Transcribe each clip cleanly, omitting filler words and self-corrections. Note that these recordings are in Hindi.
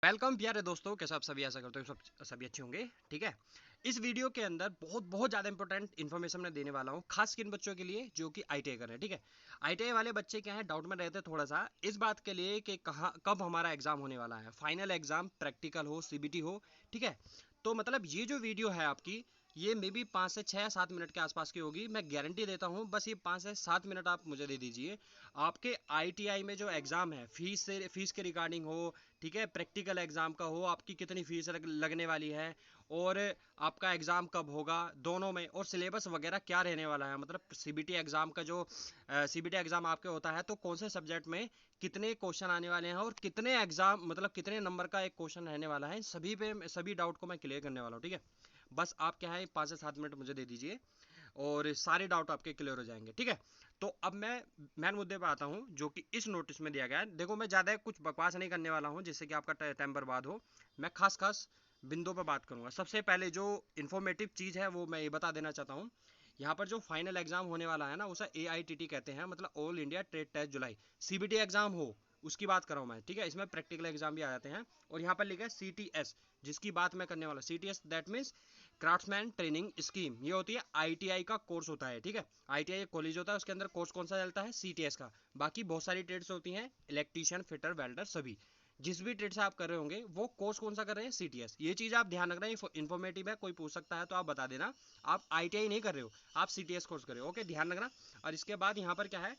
वेलकम प्यारे दोस्तों, कैसे आप सभी? आशा करते हो सब सभी अच्छे होंगे। ठीक है, इस वीडियो के अंदर बहुत बहुत ज़्यादा इंपॉर्टेंट इन्फॉर्मेशन मैं देने वाला हूँ, खास किन बच्चों के लिए जो कि आईटीआई कर रहे हैं। ठीक है, आईटीआई वाले बच्चे क्या है, डाउट में रहते हैं थोड़ा सा इस बात के लिए कि कहाँ कब हमारा एग्जाम होने वाला है, फाइनल एग्जाम, प्रैक्टिकल हो, सीबीटी हो। ठीक है, तो मतलब ये जो वीडियो है आपकी, ये मे बी 5 से 6 7 मिनट के आसपास की होगी, मैं गारंटी देता हूँ। बस ये 5 से 7 मिनट आप मुझे दे दीजिए। आपके आईटीआई में जो एग्ज़ाम है, फीस के रिगार्डिंग हो, ठीक है, प्रैक्टिकल एग्ज़ाम का हो, आपकी कितनी फीस लगने वाली है, और आपका एग्ज़ाम कब होगा, दोनों में, और सिलेबस वगैरह क्या रहने वाला है। मतलब सीबीटी एग्ज़ाम का जो सीबीटी एग्ज़ाम आपके होता है, तो कौन से सब्जेक्ट में कितने क्वेश्चन आने वाले हैं, और कितने एग्ज़ाम मतलब कितने नंबर का एक क्वेश्चन रहने वाला है, सभी पे सभी डाउट को मैं क्लियर करने वाला हूँ। ठीक है, बस आप क्या है 5 से 7 मिनट मुझे दे दीजिए और सारे डाउट आपके क्लियर हो जाएंगे। ठीक है, तो अब मैं मेन मुद्दे पे आता हूँ जो कि इस नोटिस में दिया गया है। देखो, मैं ज़्यादा कुछ बकवास नहीं करने वाला हूँ जिससे कि आपका टाइम बर्बाद हो। मैं खास खास बिंदुओं पर बात करूंगा। सबसे पहले जो इन्फॉर्मेटिव चीज़ है वो मैं ये बता देना चाहता हूँ। यहाँ पर जो फाइनल एग्जाम होने वाला है ना, उसे AITT कहते हैं, मतलब ऑल इंडिया ट्रेड टेस्ट जुलाई। सीबीटी एग्जाम हो उसकी बात कर रहा हूँ मैं। ठीक है, इसमें प्रैक्टिकल एग्जाम भी आ जाते हैं, और यहाँ पर लिखा है CTS, जिसकी बात मैं करने वाला। CTS that means craftsman training scheme. ये होती है आईटीआई का कोर्स होता है। ठीक है, आईटीआई कॉलेज होता है, उसके अंदर कोर्स कौन सा चलता है? CTS का। बाकी बहुत सारी ट्रेड्स होती हैं, इलेक्ट्रीशियन, फिटर, वेल्डर, सभी जिस भी ट्रेड से आप कर रहे होंगे वो कोर्स कौन सा कर रहे हैं? CTS। ये चीज़ आप ध्यान रखना, इन्फॉर्मेटिव है, कोई पूछ सकता है तो आप बता देना। आप आईटीआई नहीं कर रहे हो, आप CTS कोर्स कर रहे हो। ओके, ध्यान रखना। और इसके बाद यहाँ पर क्या है,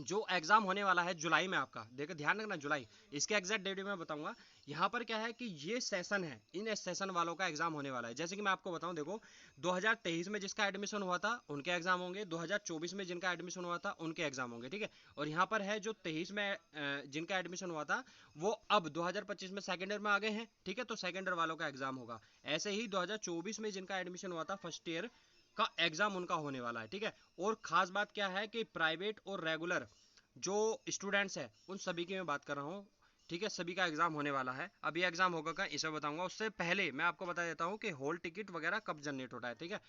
जो एग्जाम होने वाला है जुलाई में आपका, देखो ध्यान रखना, जुलाई, इसके एग्जैक्ट डेट मैं बताऊंगा। यहाँ पर क्या है कि ये सेशन है, इन सेशन वालों का एग्जाम होने वाला है। जैसे कि मैं आपको बताऊं, देखो 2023 में जिसका एडमिशन हुआ था उनके एग्जाम होंगे, 2024 में जिनका एडमिशन हुआ था उनके एग्जाम होंगे। ठीक है, और यहाँ पर है जो 23 में जिनका एडमिशन हुआ था वो अब 2025 में सेकेंड ईयर में आ गए हैं। ठीक है, तो सेकेंड ईयर वालों का एग्जाम होगा। ऐसे ही 2024 में जिनका एडमिशन हुआ था फर्स्ट ईयर का एग्जाम उनका होने वाला है। ठीक है, और खास बात क्या है कि प्राइवेट और रेगुलर जो स्टूडेंट्स हैं उन सभी की मैं बात कर रहा हूँ। ठीक है, सभी का एग्जाम होने वाला है। अभी एग्जाम होगा का इसे बताऊंगा, उससे पहले मैं आपको बता देता हूँ कि हॉल टिकट वगैरह कब जनरेट होता है। ठीक है,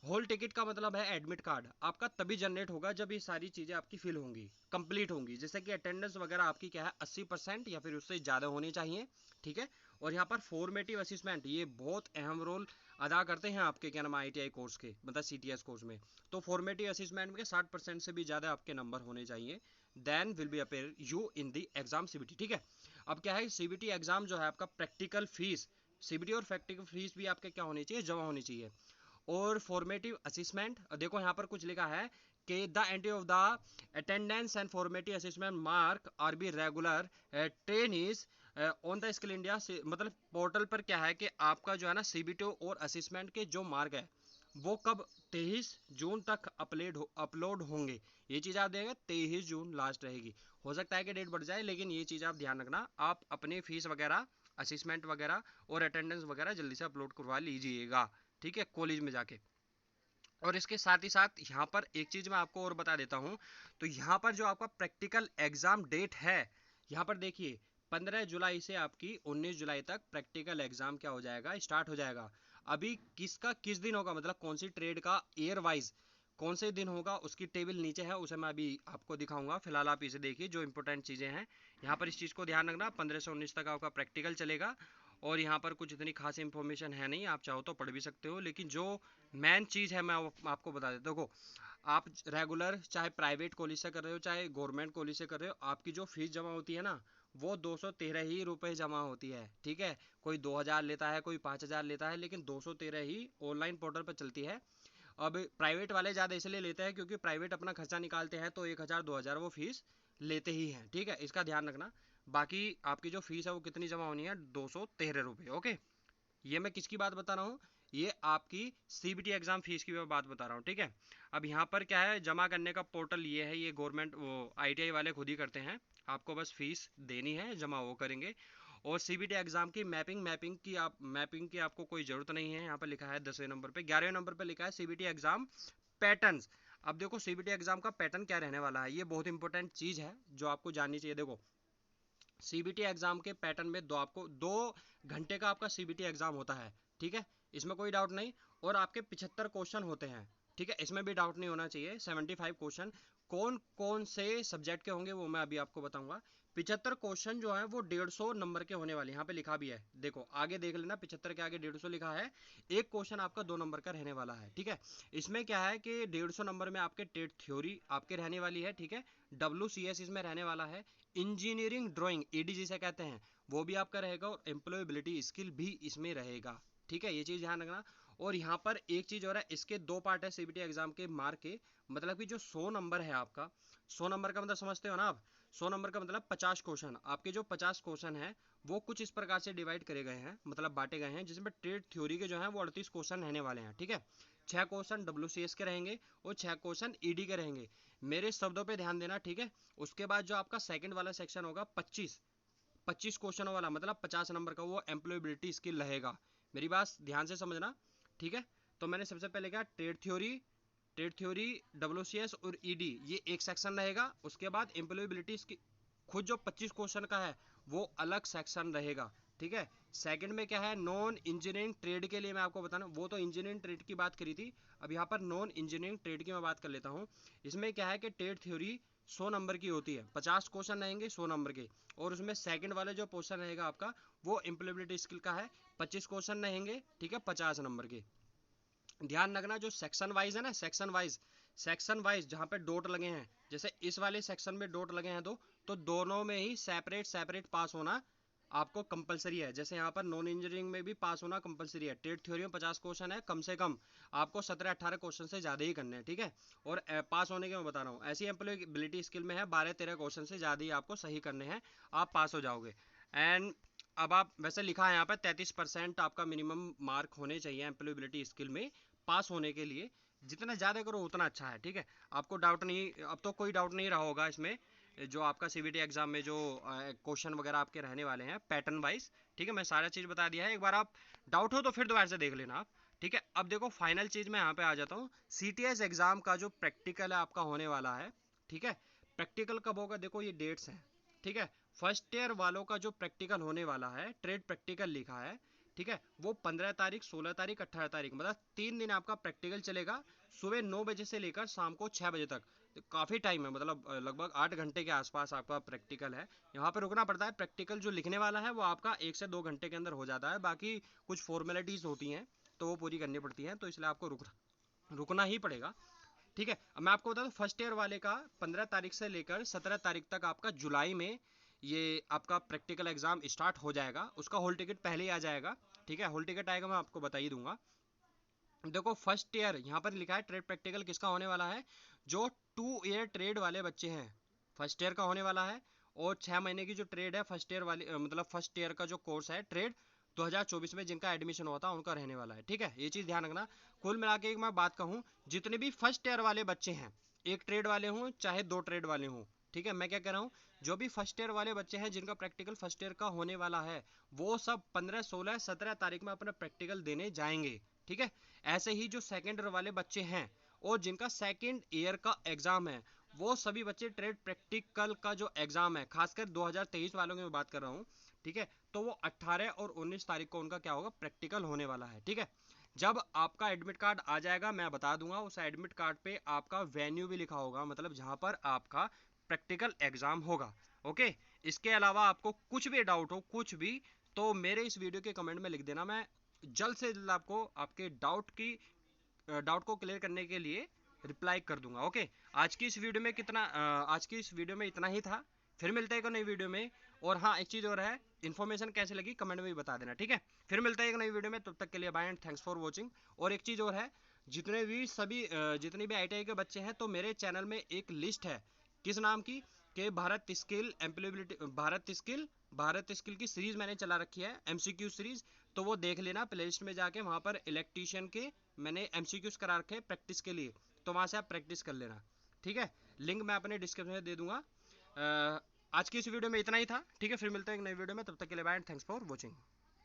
होल टिकट का मतलब है एडमिट कार्ड आपका तभी जनरेट होगा जब ये सारी चीज़ें आपकी फिल होंगी, कंप्लीट होंगी। जैसे कि अटेंडेंस वगैरह आपकी क्या है, 80% या फिर उससे ज़्यादा होनी चाहिए। ठीक है, और यहाँ पर फॉर्मेटिव असिस्मेंट, ये बहुत अहम रोल अदा करते हैं आपके क्या नाम आईटीआई कोर्स के, मतलब CTS कोर्स में। तो फॉर्मेटिव असिस्मेंट में 60% से भी ज़्यादा आपके नंबर होने चाहिए, then will be appear you in the exam CBT। ठीक है, अब क्या है, CBT एग्जाम जो है आपका, प्रैक्टिकल फीस, CBT और प्रैक्टिकल फीस भी आपके क्या होनी चाहिए, जमा होनी चाहिए। और फॉर्मेटिव असिस्मेंट, देखो यहाँ पर कुछ लिखा है कि the entry of the attendance and formative assessment mark R be regular train is on the skill India. मतलब पोर्टल पर क्या है कि आपका जो है ना CBT और असिस्मेंट के जो मार्क है वो कब, 23 जून तक अपलोड होंगे। ये चीज़ आप देंगे, 23 जून लास्ट रहेगी। हो सकता है कि डेट बढ़ जाए, लेकिन ये चीज़ आप ध्यान रखना, आप अपनी फीस वगैरह, असिस्मेंट वगैरह और अटेंडेंस वगैरह जल्दी से अपलोड करवा लीजिएगा। ठीक है, कॉलेज में जाके। और इसके साथ ही साथ यहाँ पर एक चीज़ मैं आपको और बता देता हूँ। तो यहाँ पर जो आपका प्रैक्टिकल एग्जाम डेट है, यहाँ पर देखिए 15 जुलाई से आपकी 19 जुलाई तक प्रैक्टिकल एग्जाम क्या हो जाएगा, स्टार्ट हो जाएगा। अभी किसका किस दिन होगा, मतलब कौन सी ट्रेड का ईयर वाइज कौन से दिन होगा, उसकी टेबल नीचे है, उसे मैं अभी आपको दिखाऊंगा। फिलहाल आप इसे देखिए, जो इंपॉर्टेंट चीज़ें हैं यहाँ पर, इस चीज़ को ध्यान रखना। 15 से 19 तक आपका प्रैक्टिकल चलेगा, और यहाँ पर कुछ इतनी खास इंफॉर्मेशन है नहीं, आप चाहो तो पढ़ भी सकते हो, लेकिन जो मेन चीज़ है मैं आपको बता देता हूँ। देखो, आप रेगुलर चाहे प्राइवेट कॉलेज से कर रहे हो चाहे गवर्नमेंट कॉलेज से कर रहे हो, आपकी जो फीस जमा होती है ना, वो 213 ही रुपये जमा होती है। ठीक है, कोई 2000 लेता है, कोई 5000 लेता है, लेकिन 213 ही ऑनलाइन पोर्टल पर चलती है। अब प्राइवेट वाले ज़्यादा इसलिए लेते हैं क्योंकि प्राइवेट अपना खर्चा निकालते हैं, तो 1000 2000 वो फीस लेते ही हैं। ठीक है, इसका ध्यान रखना। बाकी आपकी जो फीस है वो कितनी जमा होनी है, 213 रुपये। ओके, ये मैं किसकी बात बता रहा हूँ, ये आपकी CBT एग्जाम फीस की मैं बात बता रहा हूँ। ठीक है, अब यहाँ पर क्या है, जमा करने का पोर्टल ये है, ये गवर्नमेंट वो ITI वाले खुद ही करते हैं। आपको बस फीस देनी है, जमा वो करेंगे। और CBT एग्जाम की मैपिंग की आपको कोई ज़रूरत नहीं है। यहाँ पर लिखा है 10वें नंबर पे, 11वें नंबर पे लिखा है CBT एग्जाम पैटर्न्स। अब देखो CBT एग्जाम का पैटर्न क्या रहने वाला है, ये बहुत इंपॉर्टेंट चीज़ है जो आपको जाननी चाहिए। देखो, CBT एग्जाम के पैटर्न में आपको 2 घंटे का आपका CBT एग्जाम होता है। ठीक है, इसमें कोई डाउट नहीं। और आपके 75 क्वेश्चन होते हैं। ठीक है, इसमें भी डाउट नहीं होना चाहिए। 75 क्वेश्चन कौन कौन से सब्जेक्ट के होंगे वो मैं अभी आपको बताऊंगा। 75 क्वेश्चन जो है वो 150 नंबर के होने वाले, यहाँ पे लिखा भी है, देखो आगे देख लेना, 75 के आगे 150 लिखा है। एक क्वेश्चन आपका 2 नंबर का रहने वाला है, ठीक है। इसमें क्या है कि 150 नंबर में आपके टेट थ्योरी आपके रहने वाली है, ठीक है। WCS इसमें रहने वाला है, इंजीनियरिंग ड्राइंग ED जिसे कहते हैं वो भी आपका रहेगा, और एम्प्लॉयबिलिटी स्किल भी इसमें रहेगा, ठीक है, ये चीज ध्यान रखना। और यहाँ पर एक चीज और है, इसके 2 पार्ट है CBT एग्जाम के मार्क के, मतलब कि जो 100 नंबर है आपका, 100 नंबर का मतलब समझते हो ना आप, 100 नंबर का मतलब 50 क्वेश्चन, आपके जो 50 क्वेश्चन है वो कुछ इस प्रकार से डिवाइड करे गए हैं, मतलब बांटे गए हैं, जिसमें ट्रेड थ्योरी के जो है वो 38 क्वेश्चन रहने वाले हैं, ठीक है। 6 क्वेश्चन WCS के रहेंगे और 6 क्वेश्चन ED के रहेंगे, मेरे शब्दों पे ध्यान देना, ठीक है। उसके बाद जो आपका सेकंड वाला सेक्शन होगा 25 क्वेश्चनों वाला, मतलब 50 नंबर का, वो एम्प्लॉयबिलिटी स्किल रहेगा, मेरी बात ध्यान से समझना, ठीक है। तो मैंने सबसे पहले क्या, ट्रेड थ्योरी WCS और ED ये एक सेक्शन रहेगा, उसके बाद एम्प्लॉयबिलिटी खुद जो 25 क्वेश्चन का है वो अलग सेक्शन रहेगा, ठीक है। सेकंड में क्या है, नॉन इंजीनियरिंग ट्रेड के लिए मैं आपको बताना, वो तो इंजीनियरिंग ट्रेड की बात करी थी, अब यहाँ पर नॉन इंजीनियरिंग ट्रेड की मैं बात कर लेता हूँ। इसमें क्या है कि ट्रेड थ्योरी 100 नंबर की होती है, 50 क्वेश्चन रहेंगे 100 नंबर के, और उसमें सेकंड वाला जो पोर्शन रहेगा आपका वो एम्प्लॉयबिलिटी स्किल का है, 25 क्वेश्चन रहेंगे, ठीक है, 50 नंबर के। ध्यान रखना जो सेक्शन वाइज है ना, सेक्शन वाइज जहाँ पे डॉट लगे हैं, जैसे इस वाले सेक्शन में डॉट लगे हैं तो दोनों में ही सेपरेट पास होना आपको कंपलसरी है। जैसे यहाँ पर नॉन इंजीनियरिंग में भी पास होना कंपलसरी है, ट्रेड थ्योरी में 50 क्वेश्चन है, कम से कम आपको 17-18 क्वेश्चन से ज़्यादा ही करने हैं, ठीक है। और पास होने के मैं बता रहा हूँ, ऐसी एम्प्लॉयबिलिटी स्किल में है 12-13 क्वेश्चन से ज़्यादा ही आपको सही करने हैं, आप पास हो जाओगे। एंड अब आप वैसे लिखा है यहाँ पर 33% आपका मिनिमम मार्क होने चाहिए एम्प्लॉयबिलिटी स्किल में पास होने के लिए, जितना ज़्यादा करो उतना अच्छा है, ठीक है। आपको डाउट नहीं, अब तो कोई डाउट नहीं रहा होगा इसमें, जो आपका CBT एग्जाम में जो क्वेश्चन वगैरह आपके रहने वाले हैं पैटर्न वाइज, ठीक है, मैं सारा चीज़ बता दिया है, एक बार आप डाउट हो तो फिर दोबारा से देख लेना आप, ठीक है। अब देखो फाइनल चीज़ मैं यहाँ पे आ जाता हूँ, CTS एग्जाम का जो प्रैक्टिकल है आपका होने वाला है, ठीक है। प्रैक्टिकल कब होगा, देखो ये डेट्स हैं, ठीक है। फर्स्ट ईयर वालों का जो प्रैक्टिकल होने वाला है, ट्रेड प्रैक्टिकल लिखा है, ठीक है, वो 15 तारीख, 16 तारीख, 18 तारीख, मतलब 3 दिन आपका प्रैक्टिकल चलेगा, सुबह 9 बजे से लेकर शाम को 6 बजे तक, तो काफ़ी टाइम है, मतलब लगभग 8 घंटे के आसपास आपका प्रैक्टिकल है। यहाँ पर रुकना पड़ता है, प्रैक्टिकल जो लिखने वाला है वो आपका 1 से 2 घंटे के अंदर हो जाता है, बाकी कुछ फॉर्मेलिटीज़ होती हैं तो वो पूरी करनी पड़ती हैं, तो इसलिए आपको रुकना ही पड़ेगा, ठीक है। अब मैं आपको बता दूं फर्स्ट ईयर वाले का 15 तारीख से लेकर 17 तारीख तक आपका जुलाई में ये आपका प्रैक्टिकल एग्जाम स्टार्ट हो जाएगा, उसका हॉल टिकट पहले ही आ जाएगा, ठीक है। हॉल टिकट आएगा मैं आपको बता ही दूंगा। देखो फर्स्ट ईयर यहाँ पर लिखा है ट्रेड प्रैक्टिकल किसका होने वाला है, जो 2 ईयर ट्रेड वाले बच्चे हैं फर्स्ट ईयर का होने वाला है, और 6 महीने की जो ट्रेड है फर्स्ट ईयर वाली, मतलब फर्स्ट ईयर का जो कोर्स है ट्रेड 2024 में जिनका एडमिशन हुआ था उनका रहने वाला है, ठीक है, ये चीज़ ध्यान रखना। कुल मिला के एक मैं बात कहूँ, जितने भी फर्स्ट ईयर वाले बच्चे हैं, एक ट्रेड वाले हों चाहे 2 ट्रेड वाले हों, ठीक है, मैं क्या कह रहा हूँ, जो भी फर्स्ट ईयर वाले बच्चे हैं जिनका प्रैक्टिकल फर्स्ट ईयर का होने वाला है, वो सब 15, 16, 17 तारीख में अपना प्रैक्टिकल देने जाएंगे, ठीक है। ऐसे ही जो सेकेंड ईयर वाले बच्चे हैं और जिनका सेकेंड ईयर का एग्जाम है, वो सभी बच्चे ट्रेड प्रैक्टिकल का जो एग्जाम है, खासकर 2023 वालों की मैं बात कर रहा हूँ, ठीक है, तो वो 18 और 19 तारीख को उनका क्या होगा, प्रैक्टिकल होने वाला है, ठीक है। जब आपका एडमिट कार्ड आ जाएगा मैं बता दूंगा, उस एडमिट कार्ड पे आपका वेन्यू भी लिखा होगा, मतलब जहां पर आपका प्रैक्टिकल एग्जाम होगा, ओके। इसके अलावा आपको कुछ भी डाउट हो, कुछ भी, तो मेरे इस वीडियो के कमेंट में लिख देना, मैं जल्द से जल्द आपको आपके डाउट को क्लियर करने के लिए रिप्लाई कर दूंगा, ओके। आज की इस वीडियो में इतना ही था, फिर मिलते हैं एक नई वीडियो में। और हाँ एक चीज़ और है, इन्फॉर्मेशन कैसे लगी कमेंट में भी बता देना, ठीक है। फिर मिलते हैं एक नई वीडियो में, तब तक के लिए bye and thanks for watching. और एक चीज़ और है, जितने भी ITI के बच्चे हैं, तो मेरे चैनल में एक लिस्ट है, किस नाम की, कि भारत स्किल की सीरीज मैंने चला रखी है, MCQ सीरीज, तो वो देख लेना प्ले लिस्ट में जाके, वहाँ पर इलेक्ट्रीशियन के मैंने MCQs करा रखे हैं प्रैक्टिस के लिए, तो वहाँ से आप प्रैक्टिस कर लेना, ठीक है। लिंक मैं अपने डिस्क्रिप्शन में दे दूंगा। आज की इस वीडियो में इतना ही था, ठीक है, फिर मिलते हैं एक नई वीडियो में, तब तक के लिए bye and thanks for watching.